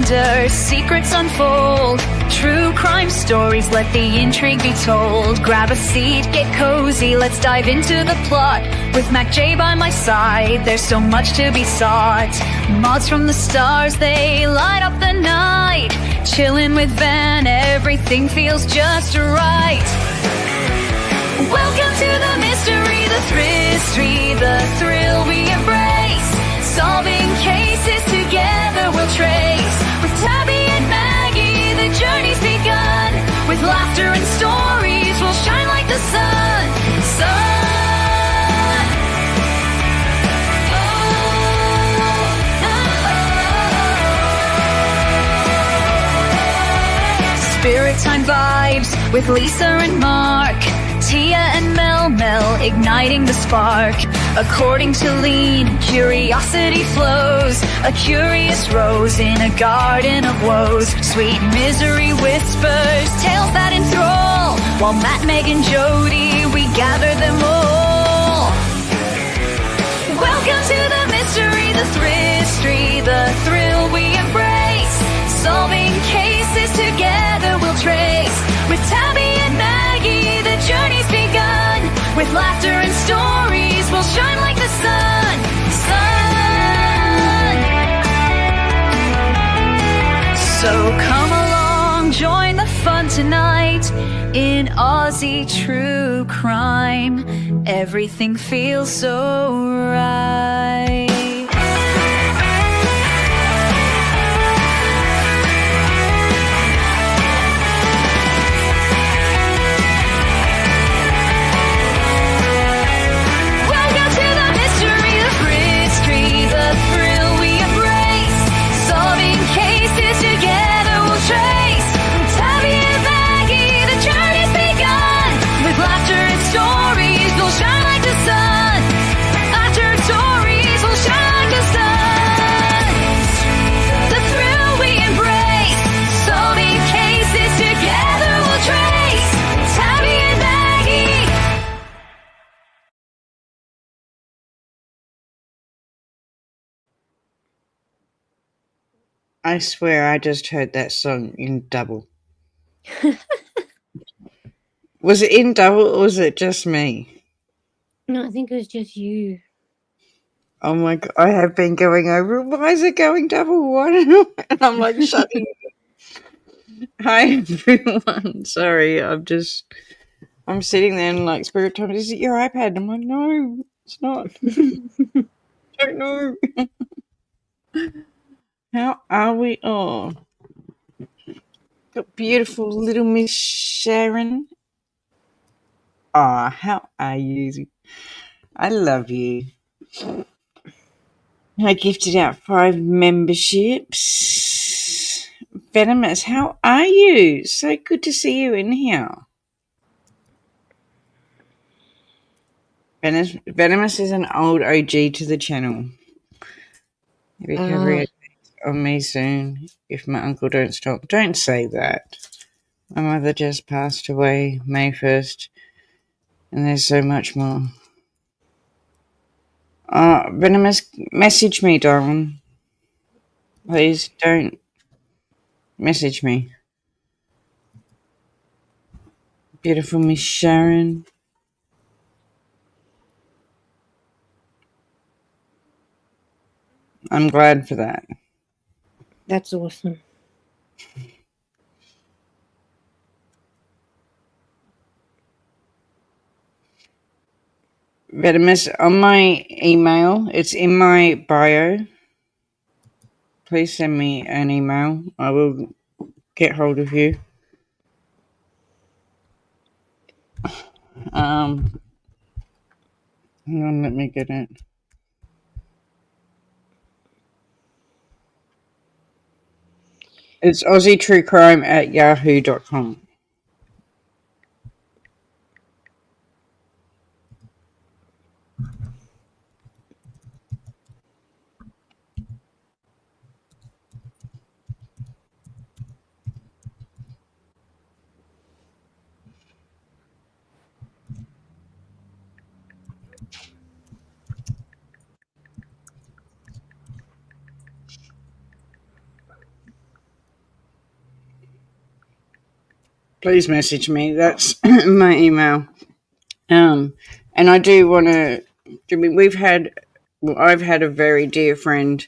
wonder, secrets unfold. True crime stories, let the intrigue be told. Grab a seat, get cozy, let's dive into the plot. With Mac J by my side, there's so much to be sought. Mods from the stars, they light up the night. Chillin' with Van, everything feels just right. Welcome to the mystery, the thrill, the thrill we embrace. Solving cases together we'll trace. With Tabby and Maggie, the journey's begun. With laughter and stories, we'll shine like the sun. Sun. Spirit Time vibes with Lisa and Mark. Tia and Mel igniting the spark. According to Lean, curiosity flows. A curious rose in a garden of woes. Sweet misery whispers, tales that enthrall. While Matt, Meg, and Jody, we gather them all. Welcome to the mystery, the thrill we embrace. Solving cases together we'll trace. With Tabby and Maggie, the journey's begun. With laughter and stories, we'll shine like the sun. Sun. So come along, join the fun tonight. In Aussie true crime, everything feels so right. I swear I just heard that song in double. Was it in double or was it just me? No, I think it was just you. Oh my God, I have been going over, why is it going double? Why don't I? And I'm like shutting. Hi everyone. Sorry, I'm sitting there and like Spirit Time, is it your iPad? I'm like, no, it's not. I don't know. How are we all? Got beautiful little Miss Sharon. Ah, how are you? I love you. I gifted out 5 memberships. Venomous, how are you? So good to see you in here. Venomous is an old OG to the channel. Recovery on me soon if my uncle don't stop. Don't say that. My mother just passed away May 1st, and there's so much more. Venomous, message me, darling. Please don't message me. Beautiful Miss Sharon. I'm glad for that. That's awesome. Venomous, on my email, it's in my bio. Please send me an email. I will get hold of you. Hang on, let me get it. It's AussieTrueCrime@yahoo.com. please message me. That's my email. And I do want to. I mean, I've had a very dear friend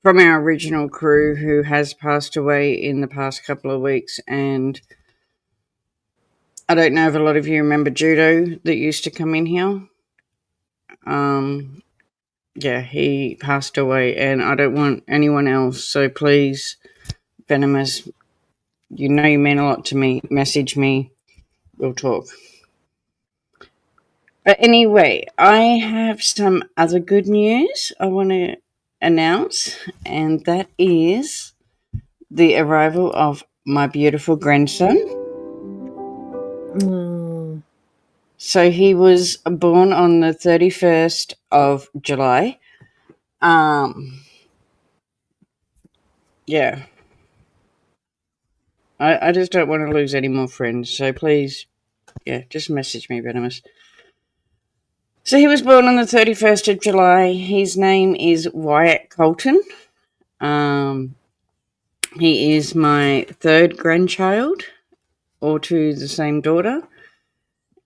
from our original crew who has passed away in the past couple of weeks, and I don't know if a lot of you remember Judo that used to come in here. Um, yeah, he passed away, and I don't want anyone else. So please, Venomous, you know you mean a lot to me. Message me. We'll talk. But anyway, I have some other good news I want to announce, and that is the arrival of my beautiful grandson. Oh, So he was born on the 31st of July. Yeah. I just don't want to lose any more friends. So please, yeah, just message me, Venomous. So he was born on the 31st of July. His name is Wyatt Colton. Um, he is my third grandchild, all to the same daughter.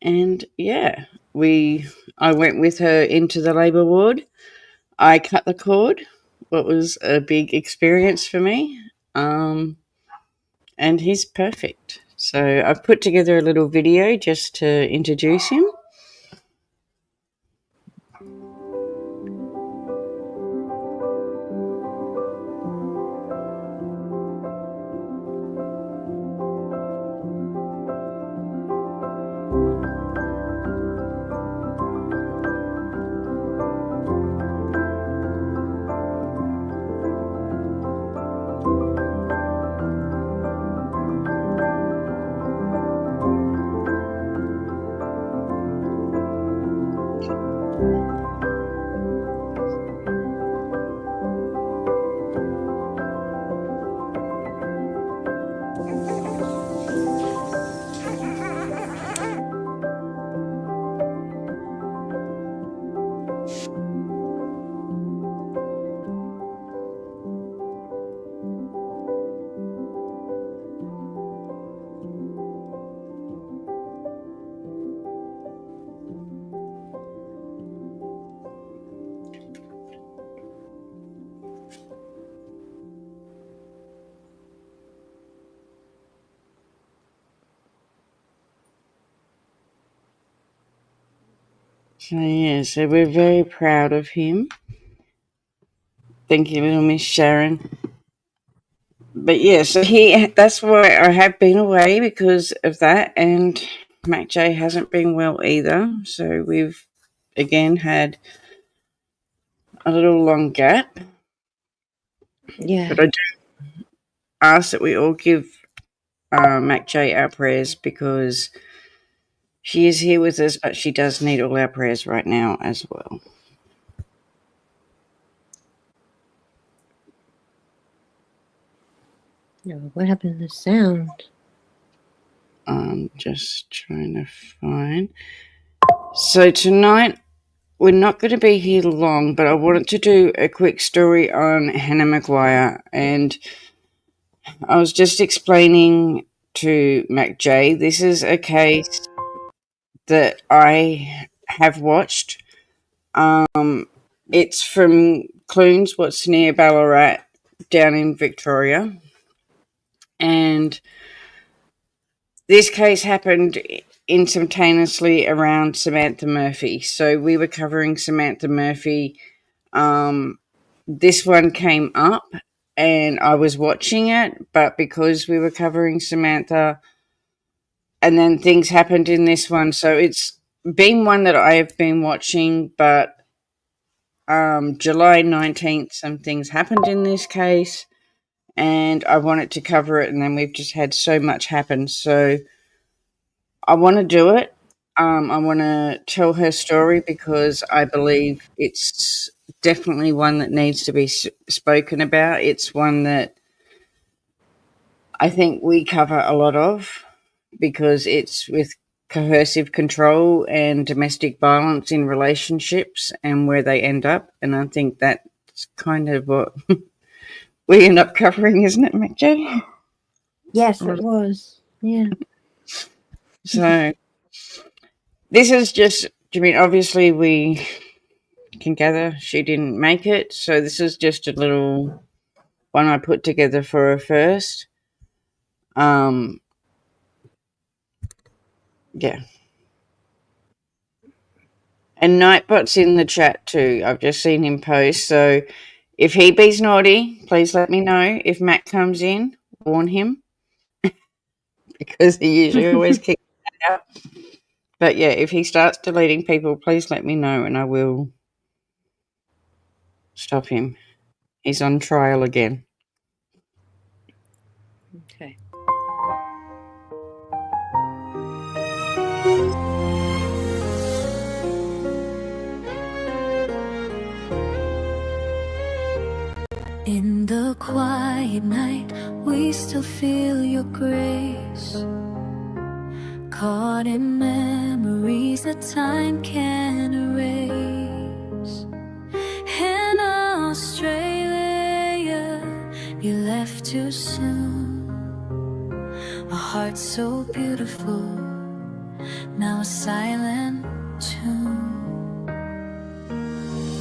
And yeah, I went with her into the labour ward. I cut the cord, what was a big experience for me. And he's perfect. So I've put together a little video just to introduce him. So yeah, so we're very proud of him. Thank you, little Miss Sharon. But yeah, so that's why I have been away because of that, and Mac J hasn't been well either. So we've again had a little long gap. yeah. But I do ask that we all give Mac J our prayers because she is here with us, but she does need all our prayers right now as well. No, what happened to the sound? I'm just trying to find. So tonight we're not going to be here long, but I wanted to do a quick story on Hannah McGuire, and I was just explaining to Mac J. This is a case that I have watched. It's from Clunes, what's near Ballarat, down in Victoria, and this case happened instantaneously around Samantha Murphy. So we were covering Samantha Murphy. This one came up and I was watching it, but because we were covering Samantha and then things happened in this one, so it's been one that I have been watching, but July 19th, some things happened in this case and I wanted to cover it, and then we've just had so much happen. So I want to do it. I want to tell her story because I believe it's definitely one that needs to be spoken about. It's one that I think we cover a lot of because it's with coercive control and domestic violence in relationships and where they end up. And I think that's kind of what we end up covering, isn't it, McJ? Yes, it was. Yeah. So this is just, I mean, obviously we can gather she didn't make it. So this is just a little one I put together for her first. Yeah. And Nightbot's in the chat too. I've just seen him post. So if he be's naughty, please let me know. If Matt comes in, warn him because he usually always kicks Matt out. But yeah, if he starts deleting people, please let me know and I will stop him. He's on trial again. Okay. In the quiet night, we still feel your grace. Caught in memories that time can erase. In Australia, you left too soon. A heart so beautiful, now a silent tune.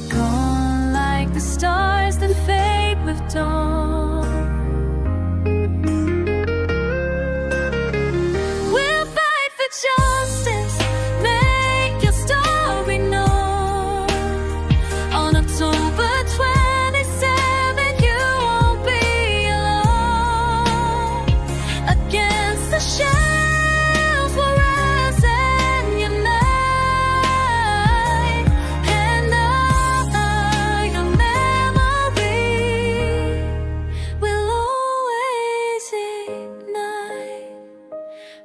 Gone like the stars that fade with dawn. We'll fight for justice, make your story known. On October 27, you won't be alone. Against the shells, we'll rise and unite. And your memory will always ignite.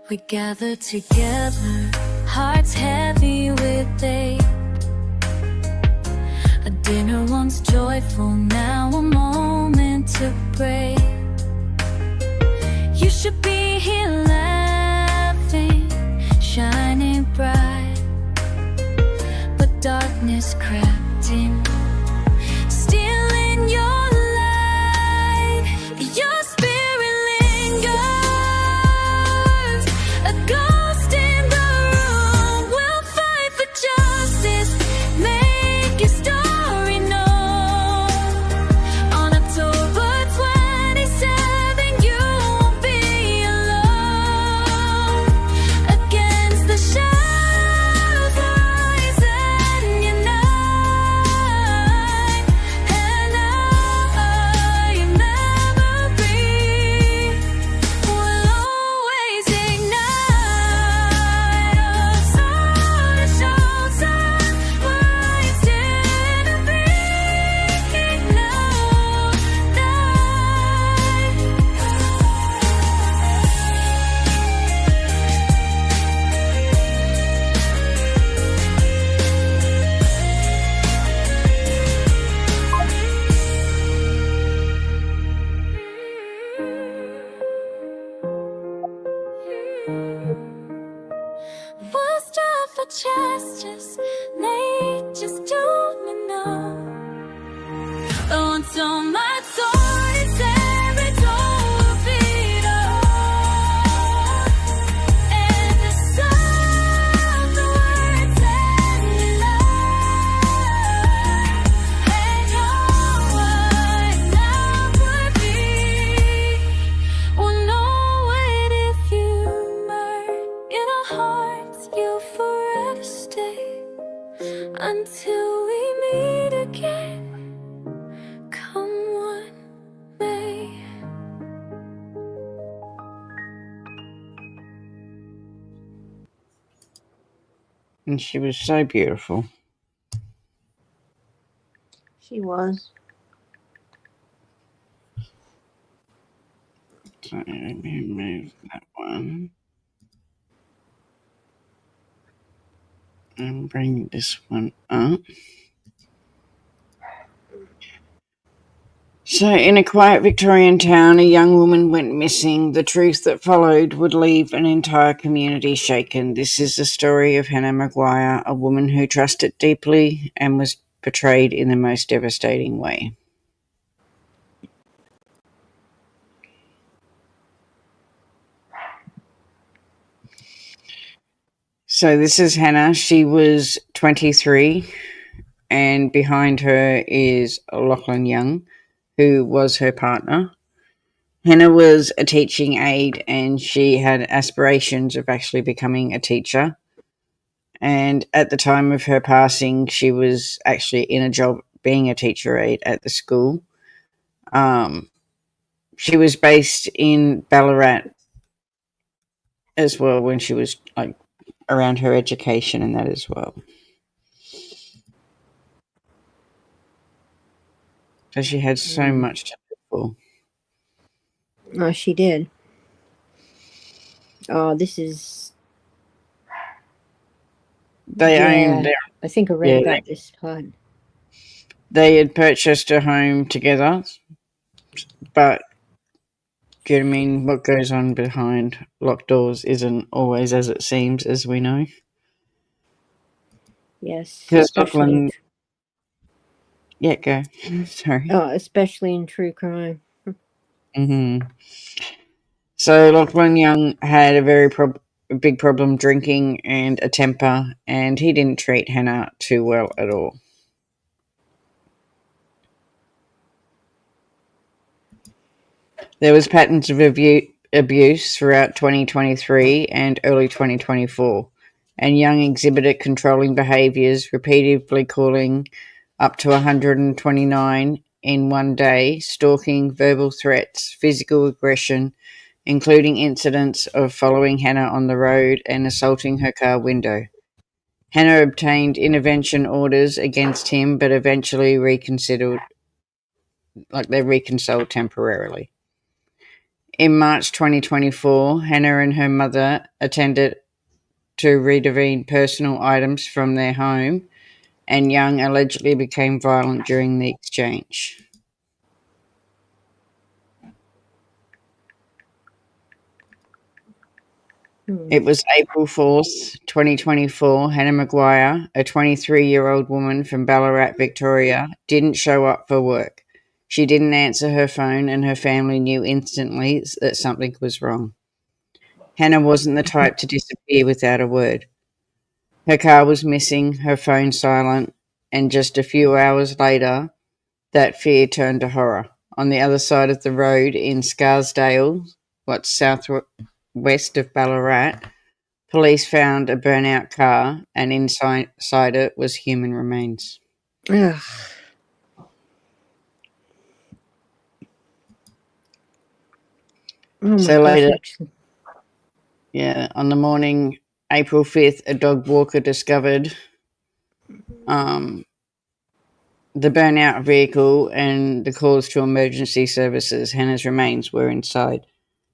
We gather together, hearts heavy with ache. A dinner once joyful, now a moment to break. You should be here laughing, shining bright, but darkness crept in, stealing your light. Your spirit lingers, a ghost in the room. We'll fight for justice, make your story known. On October 27, you won't be alone. Against the shadows, rise and unite. And your memory will always ignite us all to show time. We're still a breaking night. We'll strive for justice, nature's doing know. Once on my sword is every torpedo, and the sound the words and love. And your word now would be will know it if you murder in our hearts. You'll forever stay until we meet again. Come what may. And she was so beautiful. She was. So let me move that one. And bring this one up. So, in a quiet Victorian town, a young woman went missing. The truth that followed would leave an entire community shaken. This is the story of Hannah McGuire, a woman who trusted deeply and was betrayed in the most devastating way. So this is Hannah. She was 23, and behind her is Lachlan Young, who was her partner. Hannah was a teaching aide, and she had aspirations of actually becoming a teacher. And at the time of her passing, she was actually in a job being a teacher aide at the school. She was based in Ballarat as well when she was like around her education and that as well. So she had so much to live for. Oh, she did. Oh, this is. They owned Yeah, their, I think I read yeah, about this part. they had purchased a home together, but do you know what I mean? What goes on behind locked doors isn't always as it seems, as we know. Yes, Because especially in. Lachlan, yeah, go. Sorry. Especially in true crime. hmm So Lachlan Young had a big problem drinking and a temper, and he didn't treat Hannah too well at all. There was patterns of abuse throughout 2023 and early 2024, and Young exhibited controlling behaviours, repeatedly calling up to 129 in one day, stalking, verbal threats, physical aggression, including incidents of following Hannah on the road and assaulting her car window. Hannah obtained intervention orders against him, but eventually they reconciled temporarily. In March 2024, Hannah and her mother attended to retrieve personal items from their home, and Young allegedly became violent during the exchange. It was April 4th, 2024. Hannah McGuire, a 23-year-old woman from Ballarat, Victoria, didn't show up for work. She didn't answer her phone, and her family knew instantly that something was wrong. Hannah wasn't the type to disappear without a word. Her car was missing, her phone silent, and just a few hours later, that fear turned to horror. On the other side of the road in Scarsdale, what's southwest of Ballarat, police found a burnt-out car, and inside it was human remains. Ugh. Oh my So gosh, later, actually. on the morning, April 5th, a dog walker discovered the burnt-out vehicle, and the calls to emergency services. Hannah's remains were inside.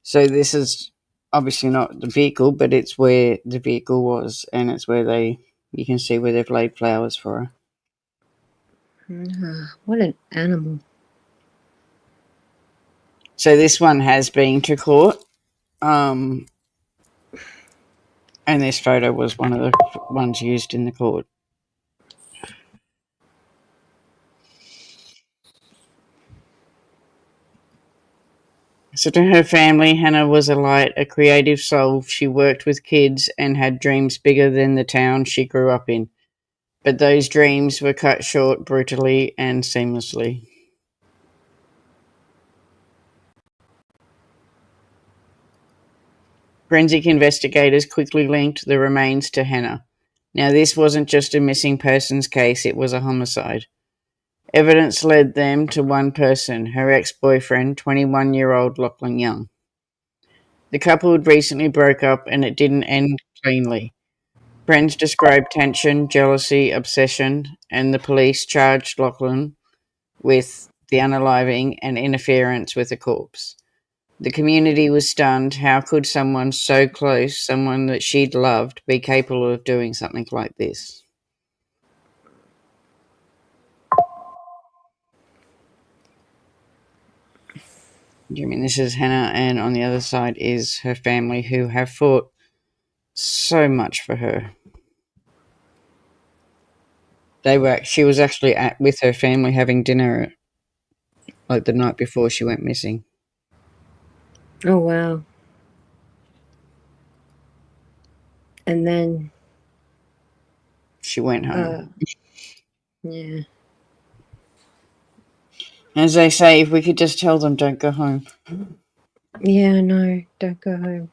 So this is obviously not the vehicle, but it's where the vehicle was, and it's where you can see where they've laid flowers for her. What an animal. So this one has been to court, and this photo was one of the ones used in the court. So to her family, Hannah was a light, a creative soul. She worked with kids and had dreams bigger than the town she grew up in. But those dreams were cut short brutally and seamlessly. Forensic investigators quickly linked the remains to Hannah. Now, this wasn't just a missing persons case, it was a homicide. Evidence led them to one person, her ex-boyfriend, 21-year-old Lachlan Young. The couple had recently broke up, and it didn't end cleanly. Friends described tension, jealousy, obsession, and the police charged Lachlan with the unaliving and interference with a corpse. The community was stunned. How could someone so close, someone that she'd loved, be capable of doing something like this? I mean, this is Hannah, and on the other side is her family, who have fought so much for her. She was actually with her family having dinner, like the night before she went missing. Oh wow. And then she went home. Yeah. As they say, if we could just tell them, don't go home. Yeah, no, don't go home.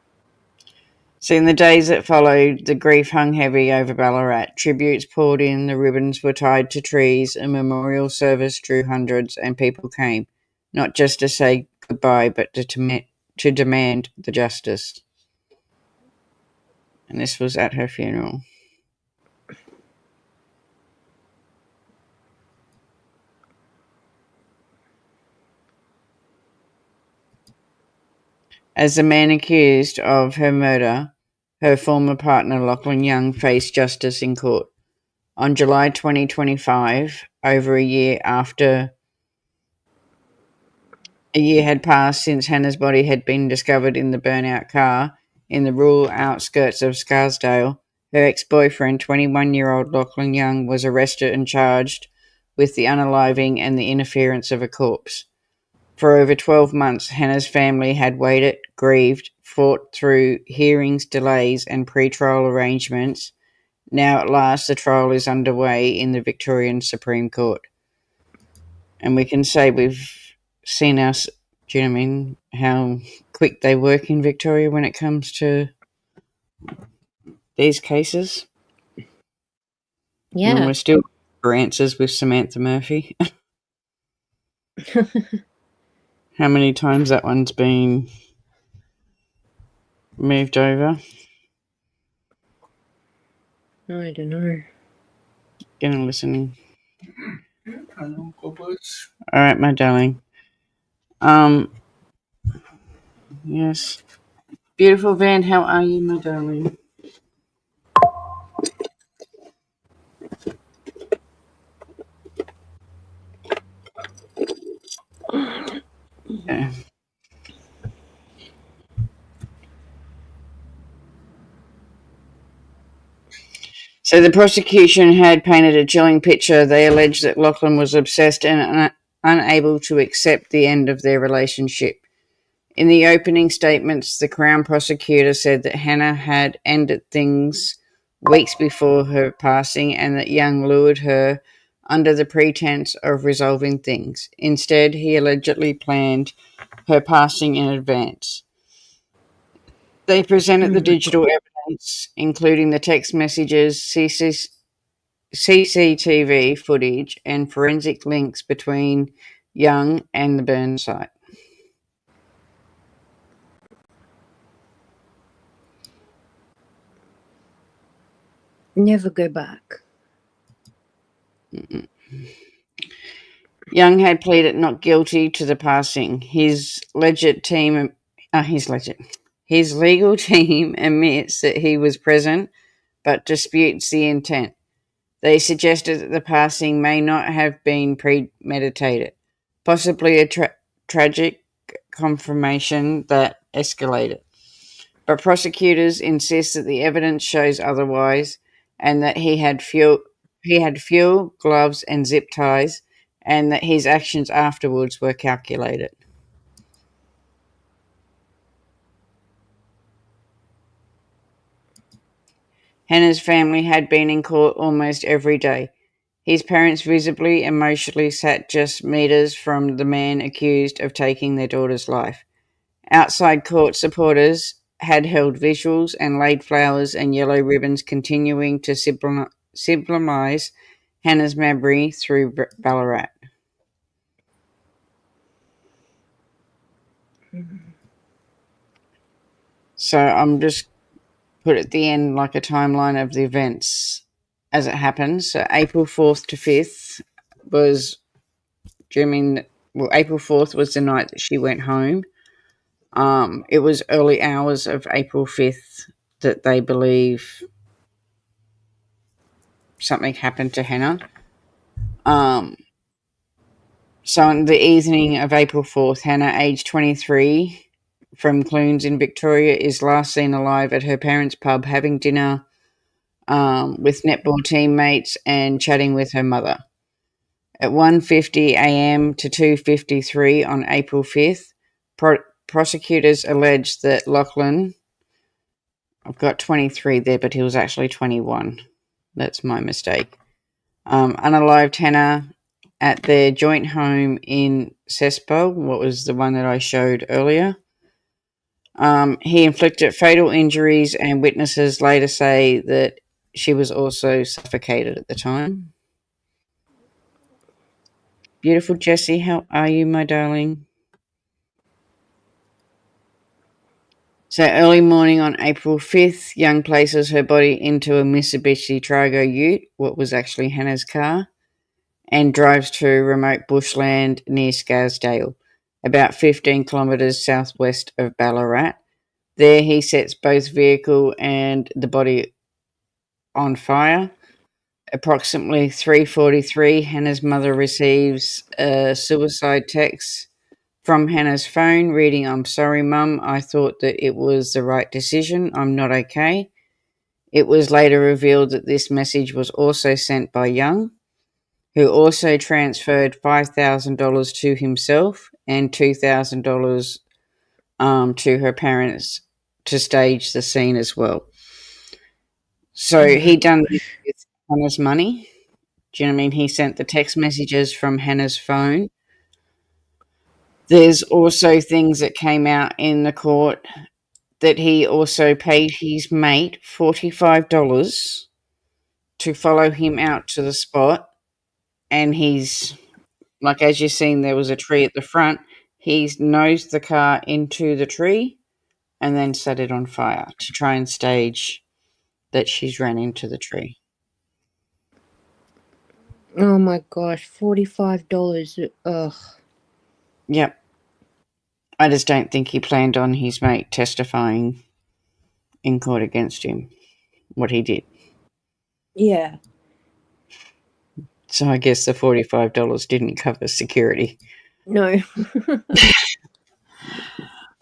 So in the days that followed, the grief hung heavy over Ballarat. Tributes poured in, the ribbons were tied to trees, a memorial service drew hundreds, and people came, not just to say goodbye, but to demand the justice. And this was at her funeral. As the man accused of her murder, her former partner Lachlan Young faced justice in court. On July 2025, over a year had passed since Hannah's body had been discovered in the burnout car in the rural outskirts of Scarsdale, her ex-boyfriend, 21-year-old Lachlan Young, was arrested and charged with the unaliving and the interference of a corpse. For over 12 months, Hannah's family had waited, grieved, fought through hearings, delays, and pre-trial arrangements. Now, at last, the trial is underway in the Victorian Supreme Court. And we can say we've seen us, do you know what I mean, how quick they work in Victoria when it comes to these cases. Yeah. And we're still for answers with Samantha Murphy. How many times that one's been moved over? I don't know. Getting listening. All right, my darling. Yes. Beautiful Van, how are you, my darling? Yeah. So the prosecution had painted a chilling picture. They alleged that Lachlan was obsessed and unable to accept the end of their relationship. In the opening statements, the Crown prosecutor said that Hannah had ended things weeks before her passing and that Young lured her under the pretense of resolving things. Instead, he allegedly planned her passing in advance. They presented the digital evidence, including the text messages, CCTV footage, and forensic links between Young and the burn site. Never go back. Mm-mm. Young had pleaded not guilty to the passing. His legal team admits that he was present, but disputes the intent. They suggested that the passing may not have been premeditated, possibly a tragic confirmation that escalated. But prosecutors insist that the evidence shows otherwise, and that he had fuel, gloves, and zip ties, and that his actions afterwards were calculated. Hannah's family had been in court almost every day. His parents visibly, emotionally sat just metres from the man accused of taking their daughter's life. Outside court, supporters had held visuals and laid flowers and yellow ribbons, continuing to symbolize Hannah's memory through Ballarat. So I'm just put at the end like a timeline of the events as it happened. So April 4th to 5th was April 4th was the night that she went home. It was early hours of April 5th that they believe something happened to Hannah. So on the evening of April 4th, Hannah, aged 23, from Clunes in Victoria, is last seen alive at her parents' pub having dinner with netball teammates and chatting with her mother. At 1:50 a.m. to 2:53 on April 5th, prosecutors alleged that Lachlan, I've got 23 there, but he was actually 21. That's my mistake. Unalived Hannah at their joint home in Cespo, what was the one that I showed earlier. He inflicted fatal injuries, and witnesses later say that she was also suffocated at the time. Beautiful Jessie, how are you, my darling? So early morning on April 5th, Young places her body into a Mitsubishi Trigo ute, what was actually Hannah's car, and drives to remote bushland near Scarsdale, about 15 kilometres southwest of Ballarat. There he sets both vehicle and the body on fire. Approximately 3:43, Hannah's mother receives a suicide text from Hannah's phone reading, "I'm sorry, Mum. I thought that it was the right decision. I'm not okay." It was later revealed that this message was also sent by Young, who also transferred $5,000 to himself and $2,000 to her parents to stage the scene as well. So Oh my he done this gosh. with Hannah's money. Do you know what I mean? He sent the text messages from Hannah's phone. There's also things that came out in the court that he also paid his mate $45 to follow him out to the spot. And he's, like, as you've seen, there was a tree at the front. He's nosed the car into the tree and then set it on fire to try and stage that she's ran into the tree. Oh my gosh, $45. Ugh. Yep. I just don't think he planned on his mate testifying in court against him, what he did. Yeah. So I guess the $45 didn't cover security. No.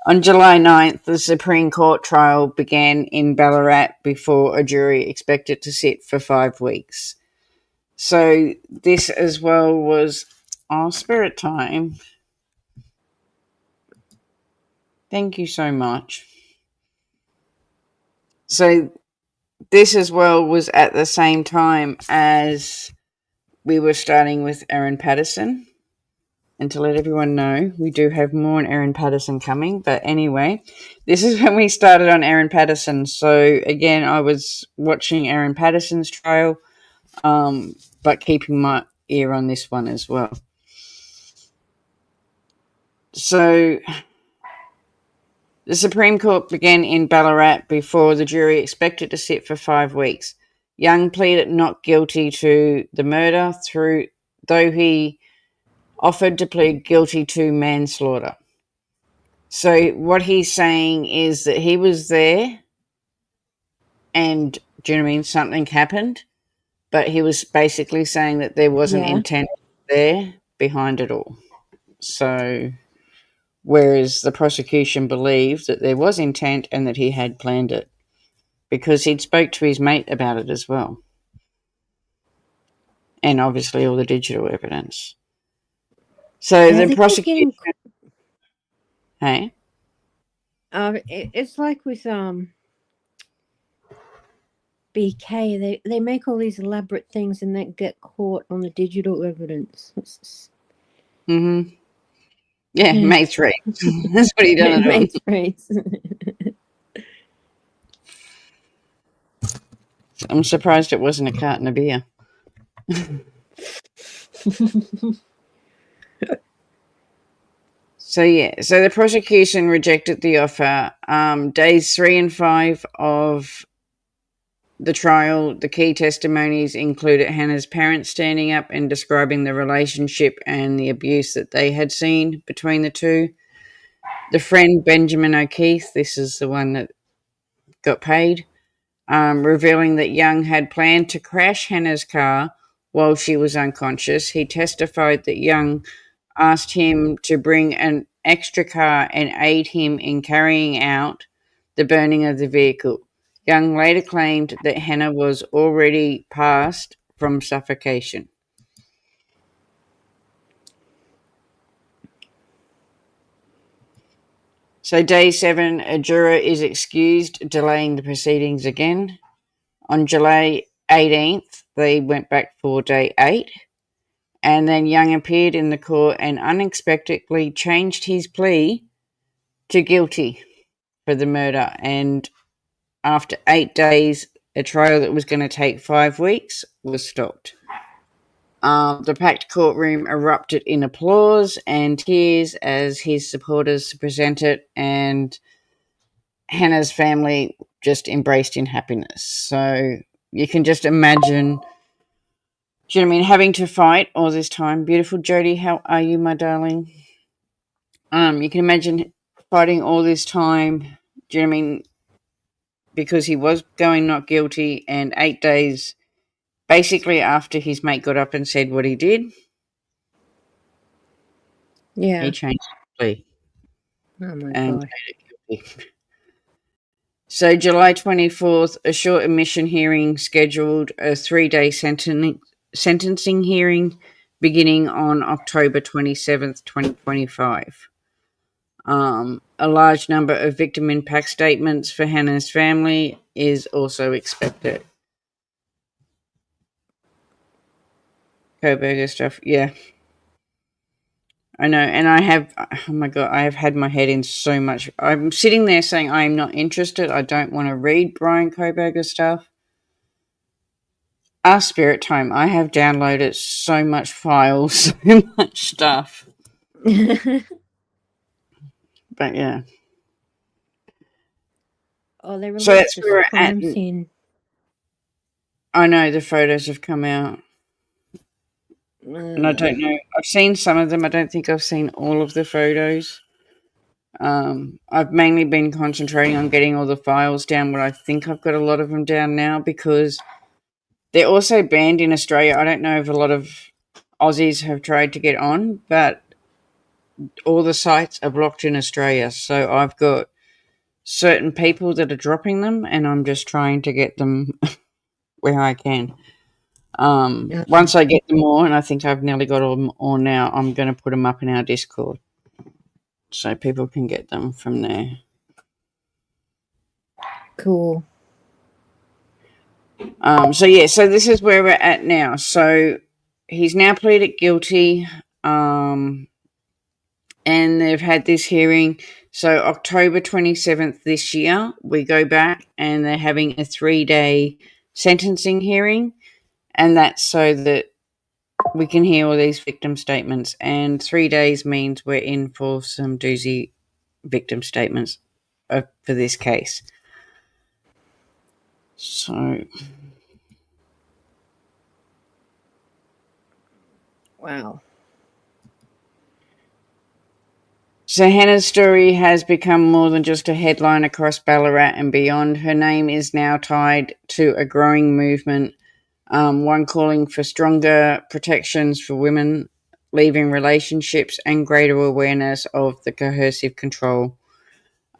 On July 9th, the Supreme Court trial began in Ballarat before a jury expected to sit for 5 weeks. So this as well was our spirit time. Thank you so much. So this as well was at the same time as we were starting with Erin Patterson. And to let everyone know, we do have more on Erin Patterson coming. But anyway, this is when we started on Erin Patterson. So again, I was watching Erin Patterson's trial, but keeping my ear on this one as well. So the Supreme Court began in Ballarat before the jury expected to sit for 5 weeks. Young pleaded not guilty to the murder, though he offered to plead guilty to manslaughter. So what he's saying is that he was there and, do you know what I mean, something happened, but he was basically saying that there wasn't Yeah. intent there behind it all. So whereas the prosecution believed that there was intent and that he had planned it because he'd spoke to his mate about it as well. And obviously all the digital evidence. So Yeah, the they keep prosecution, getting. hey? It's like with BK. They make all these elaborate things and then get caught on the digital evidence. Mm-hmm. Yeah, Yeah. mate 3. That's what he done it on. Mates race. I'm surprised it wasn't a carton of beer. So the prosecution rejected the offer. Days 3 and 5 of the trial, the key testimonies included Hannah's parents standing up and describing the relationship and the abuse that they had seen between the two. The friend Benjamin O'Keefe, this is the one that got paid, revealing that Young had planned to crash Hannah's car while she was unconscious. He testified that Young asked him to bring an extra car and aid him in carrying out the burning of the vehicle. Young later claimed that Hannah was already passed from suffocation. So day 7, a juror is excused, delaying the proceedings again. On July 18th, they went back for day 8. And then Young appeared in the court and unexpectedly changed his plea to guilty for the murder. And after 8 days, a trial that was going to take 5 weeks was stopped. The packed courtroom erupted in applause and tears as his supporters presented, and Hannah's family just embraced in happiness. So you can just imagine, do you know what I mean, having to fight all this time. Beautiful Jodie, how are you, my darling? You can imagine fighting all this time, do you know what I mean, because he was going not guilty, and 8 days basically after his mate got up and said what he did, Yeah. he changed his plea Oh my and God. made it guilty. So July 24th, a short admission hearing scheduled, a 3-day sentencing hearing beginning on October 27th, 2025. A large number of victim impact statements for Hannah's family is also expected. Koberger stuff, yeah. I know, and I have, oh my God, I have had my head in so much. I'm sitting there saying I am not interested. I don't want to read Brian Koberger stuff. Our Spirit Time, I have downloaded so much files, so much stuff. But yeah. Oh, they So released that's this where we're at. crime scene. I know the photos have come out. And I don't know. I've seen some of them. I don't think I've seen all of the photos. I've mainly been concentrating on getting all the files down, but I think I've got a lot of them down now because they're also banned in Australia. I don't know if a lot of Aussies have tried to get on, but all the sites are blocked in Australia. So I've got certain people that are dropping them, and I'm just trying to get them where I can. Once I get them all, and I think I've nearly got them all now, I'm going to put them up in our Discord so people can get them from there. Cool. So this is where we're at now. So he's now pleaded guilty, and they've had this hearing. So October 27th this year, we go back and they're having a 3-day sentencing hearing, and that's so that we can hear all these victim statements. And 3 days means we're in for some doozy victim statements for this case. So Wow. So Hannah's story has become more than just a headline across Ballarat and beyond. Her name is now tied to a growing movement, one calling for stronger protections for women leaving relationships and greater awareness of the coercive control.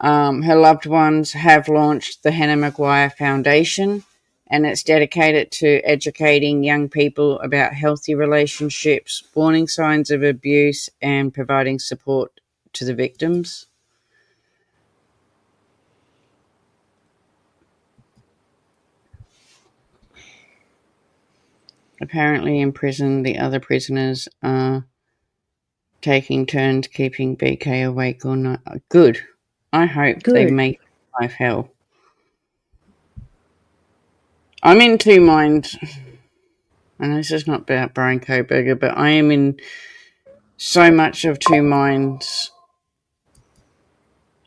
Her loved ones have launched the Hannah McGuire Foundation, and it's dedicated to educating young people about healthy relationships, warning signs of abuse, and providing support to the victims. Apparently in prison, the other prisoners are taking turns keeping BK awake all night. Good. I hope they Good. make life hell. I'm in two minds, and this is not about Brian Koberger, but I am in so much of two minds.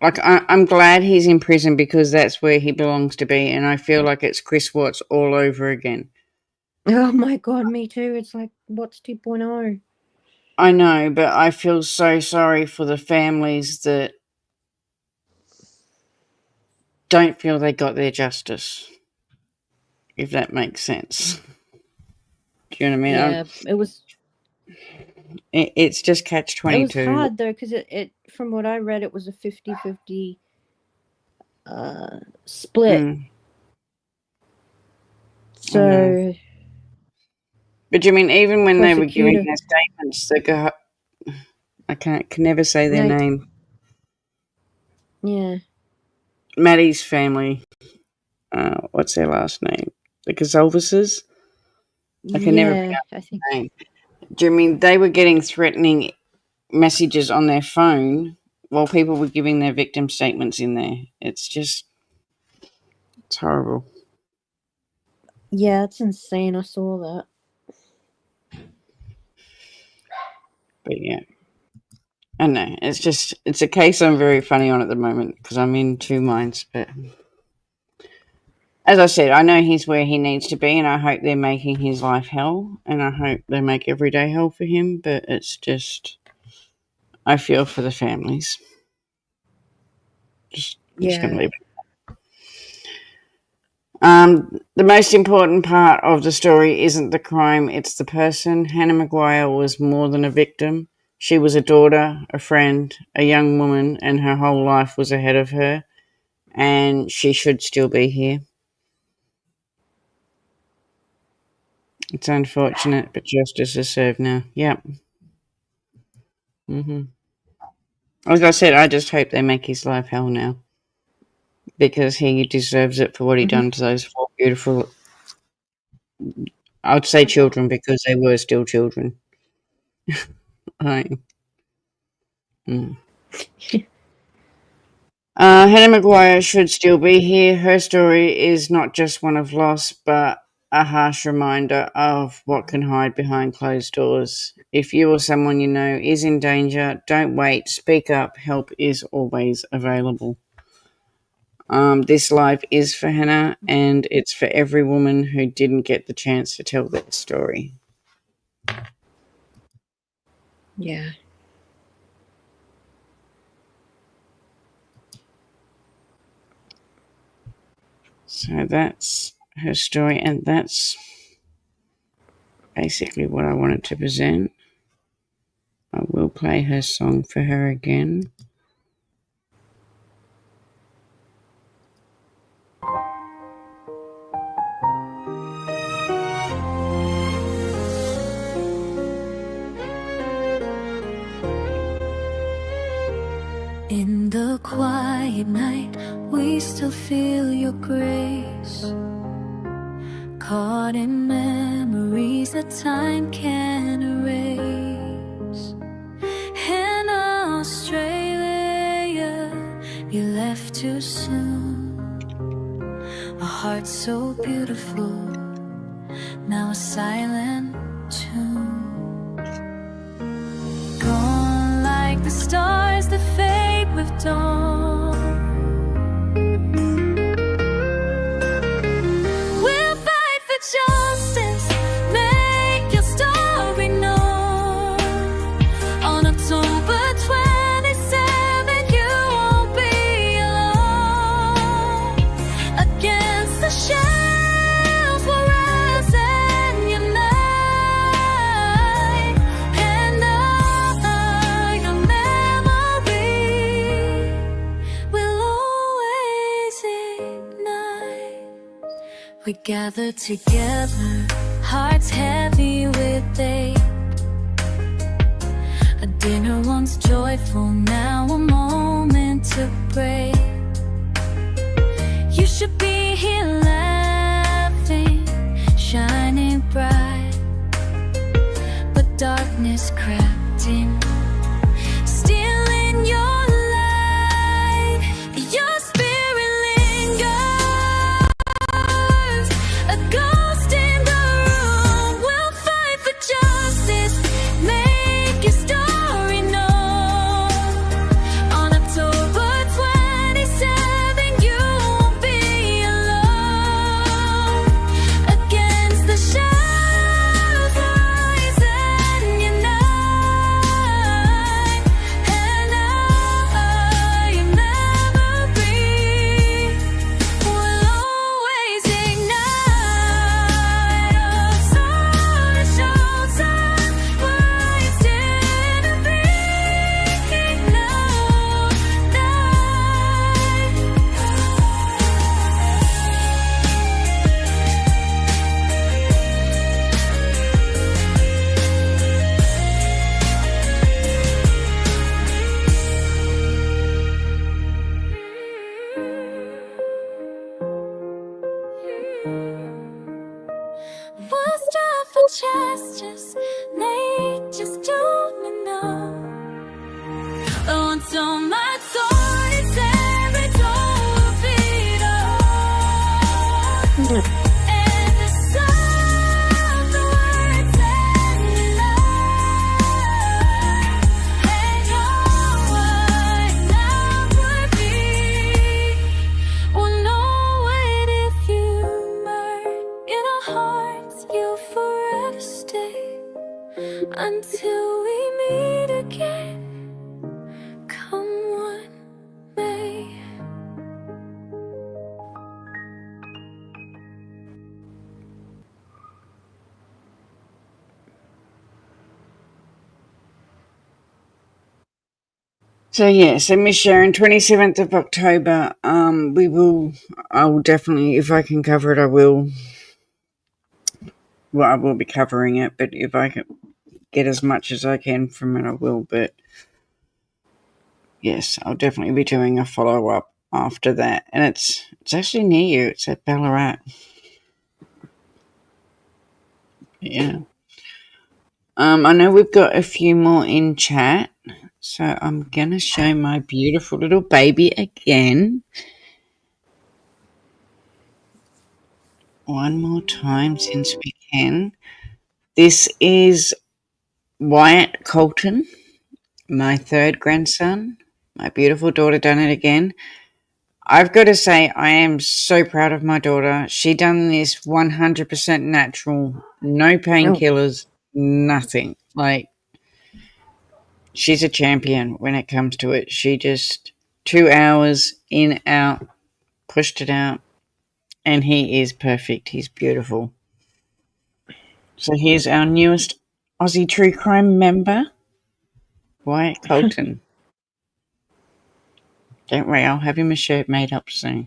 Like, I'm glad he's in prison because that's where he belongs to be, and I feel like it's Chris Watts all over again. Oh my God, me too. It's like, what's 2.0? I know, but I feel so sorry for the families that don't feel they got their justice, if that makes sense. Do you know what I mean? Yeah, It's just catch it was 22. hard though, because it from what I read, it was a 50-50 split. So, But you mean even when they were giving prosecutor, their statements, I can never say their like, name. yeah, Maddie's family. What's their last name? the Casalvases. I can never Yeah, pronounce I think. the name. Do you mean they were getting threatening messages on their phone while people were giving their victim statements in there? It's horrible. Yeah, it's insane. I saw that. But yeah. I know. It's a case I'm very funny on at the moment because I'm in two minds. But as I said, I know he's where he needs to be, and I hope they're making his life hell, and I hope they make every day hell for him. But it's just, I feel for the families. Just gonna Yeah. leave it. The most important part of the story isn't the crime; it's the person. Hannah McGuire was more than a victim. She was a daughter, a friend, a young woman, and her whole life was ahead of her. And she should still be here. It's unfortunate, but justice is served now. Yep. As I said, I just hope they make his life hell now because he deserves it for what he Hmm. done to those four beautiful. I'd say children because they were still children. Right. Mm. Hannah McGuire should still be here. Her story is not just one of loss, but a harsh reminder of what can hide behind closed doors. If you or someone you know is in danger, don't wait. Speak up. Help is always available. This live is for Hannah, and it's for every woman who didn't get the chance to tell their story. Yeah. So that's her story, and that's basically what I wanted to present. I will play her song for her again. In the quiet night, we still feel your grace. Caught in memories that time can erase. In Australia, you left too soon. A heart so beautiful, now a silent tune. Gone like the stars that fade with dawn. We'll fight for justice, make your story known. On October 27, you won't be alone. Against the shells we'll rise and unite. And your memory will always ignite. We gather together, hearts heavy with ache. A dinner once joyful, now a moment to break. You should be here laughing, shining bright, but darkness crept in, stealing your light. Your spirit lingers, a ghost in the room. We'll fight for justice, make your story known. On October 27, you won't be alone. Against the shadows rise and unite. gestures, they just don't enough. Onto my toys, every door beat up. And the sound, the words and love. And you're what love would be. We'll know it if you merge in our hearts, you'll forever stay. Until we meet again, come what may. So yeah, so Miss Sharon, 27th of October. I will definitely, if I can cover it, I will. Well, I will be covering it, but if I can get as much as I can from it, I will. But yes, I'll definitely be doing a follow up after that, and it's actually near you. It's at Ballarat. Yeah. I know we've got a few more in chat, so I'm gonna show my beautiful little baby again. One more time since we can. This is Wyatt Colton, my third grandson. My beautiful daughter done it again. I've got to say, I am so proud of my daughter. She done this 100% natural, no painkillers, nothing. Like, she's a champion when it comes to it. She just 2 hours in, out, pushed it out, and he is perfect. He's beautiful. So here's our newest Aussie True Crime member, Wyatt Colton. Don't worry, I'll have him a shirt made up soon.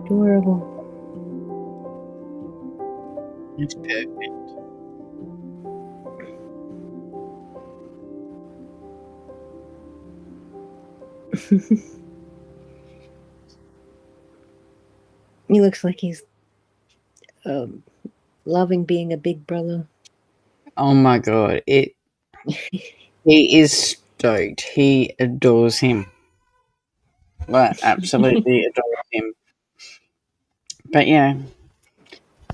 Adorable. It's perfect. He looks like he's loving being a big brother. Oh my god, he is stoked. He adores him. Like, absolutely adores him. But yeah,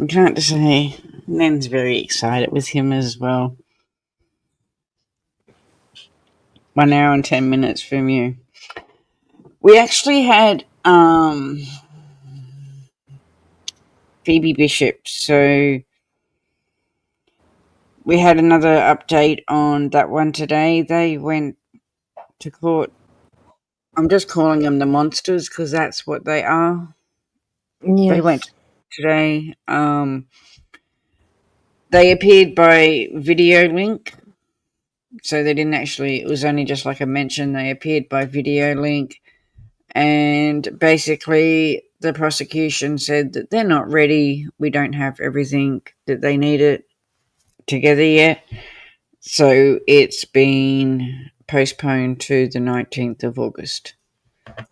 I can't say Nen's very excited with him as well. 1 hour and 10 minutes from you. We actually had Phoebe Bishop, so we had another update on that one today. They went to court. I'm just calling them the monsters because that's what they are. They went Yes. today. They appeared by video link, so they didn't actually. It was only just like a mention. They appeared by video link, and basically the prosecution said that they're not ready. We don't have everything that they needed together yet, so it's been postponed to the 19th of August.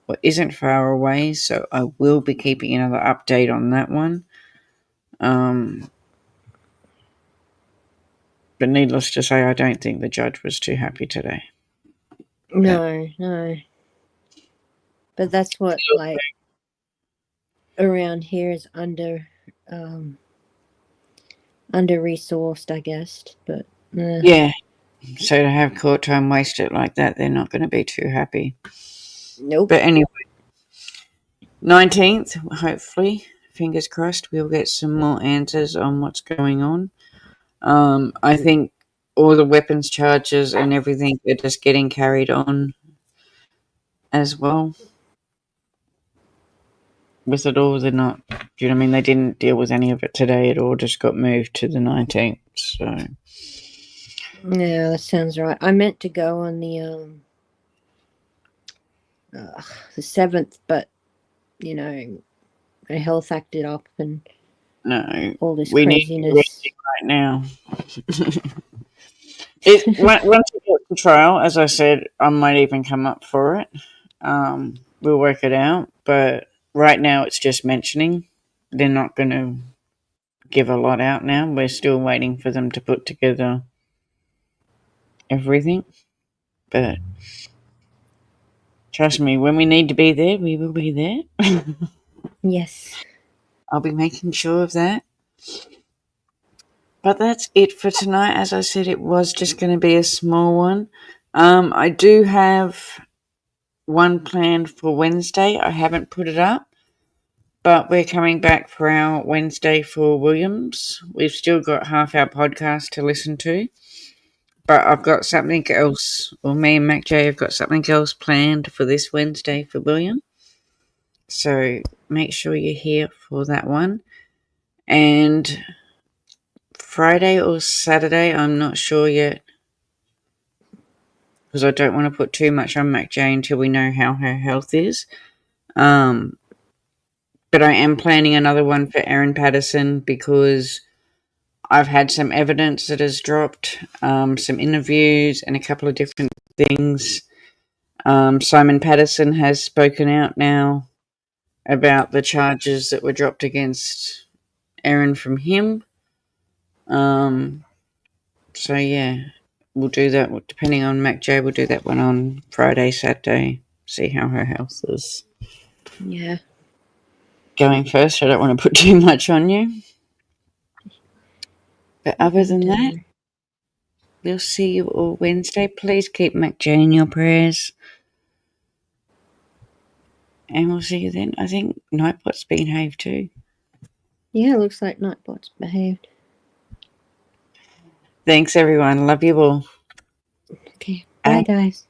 Well, isn't far away, so I will be keeping another update on that one. But needless to say, I don't think the judge was too happy today. No. But that's what, like, around here is under resourced, I guess. But Yeah, So to have court time wasted like that, they're not going to be too happy. Nope. But anyway, 19th, hopefully, fingers crossed, we'll get some more answers on what's going on. I think all the weapons charges and everything are just getting carried on as well. With it all, they're not. Do you know what I mean? They didn't deal with any of it today. It all just got moved to the 19th. So Yeah, that sounds right. I meant to go on the 7th, but you know, my health acted up and no, all this we craziness. need resting right now. Once we get the trial, as I said, I might even come up for it. We'll work it out, but right now it's just mentioning. They're not going to give a lot out now. We're still waiting for them to put together everything. But trust me, when we need to be there, we will be there. Yes. I'll be making sure of that. But that's it for tonight. As I said, it was just going to be a small one. I do have one planned for Wednesday. I haven't put it up, but we're coming back for our Wednesday for Williams. We've still got half our podcast to listen to, but I've got something else, or me and Mac J have got something else planned for this Wednesday for William. So make sure you're here for that one. And Friday or Saturday, I'm not sure yet, because I don't want to put too much on Mac J until we know how her health is. But I am planning another one for Erin Patterson because I've had some evidence that has dropped, some interviews and a couple of different things. Simon Patterson has spoken out now about the charges that were dropped against Erin from him. So yeah, we'll do that. Depending on Mac J, we'll do that one on Friday, Saturday. See how her health is. Yeah. Going first, I don't want to put too much on you. But other than that, we'll see you all Wednesday. Please keep Mac J in your prayers. And we'll see you then. I think Nightbot's behaved too. Yeah, it looks like Nightbot's behaved. Thanks, everyone. Love you all. Okay. Bye, guys.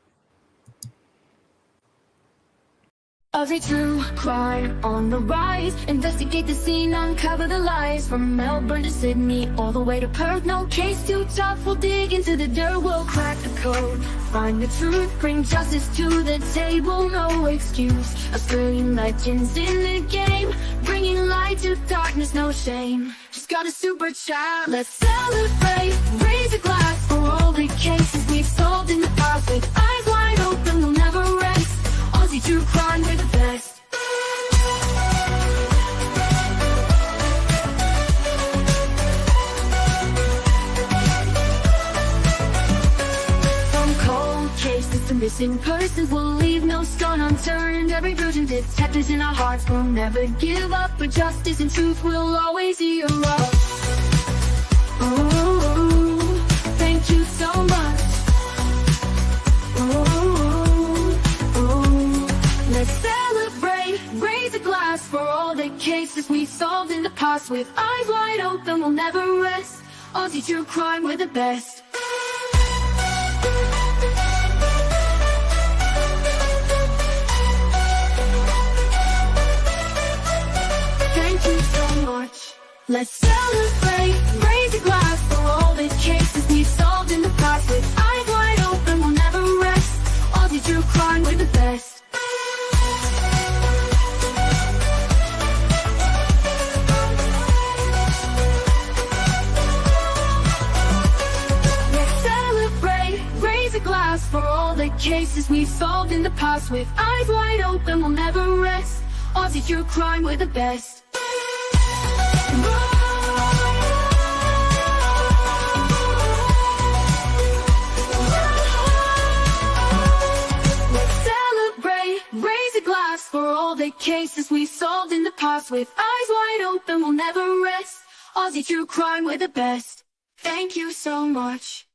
Every true crime on the rise. Investigate the scene, uncover the lies. From Melbourne to Sydney, all the way to Perth. No case too tough, we'll dig into the dirt. We'll crack the code, find the truth, bring justice to the table. No excuse, Australian legends in the game, bringing light to darkness, no shame. Just got a super child, let's celebrate. Raise a glass for all the cases we've solved in the past. With eyes wide open, we'll never rest. Aussie true crime, we're the best. From cold cases to missing persons, we'll leave no stone unturned. Every virgin detectives in our hearts will never give up. But justice and truth will always hear us. Ooh, thank you so much. Let's celebrate, raise a glass for all the cases we solved in the past. With eyes wide open, we'll never rest. Aussie true crime, we're the best. Thank you so much. Let's celebrate, raise a glass for all the cases we solved in the past. With eyes wide open, we'll never rest. Aussie true crime, we're the best. For all the cases we've solved in the past. With eyes wide open, we'll never rest. Aussie true crime, we're the best. Let's celebrate, raise a glass for all the cases we've solved in the past. With eyes wide open, we'll never rest. Aussie true crime, we're the best. Thank you so much.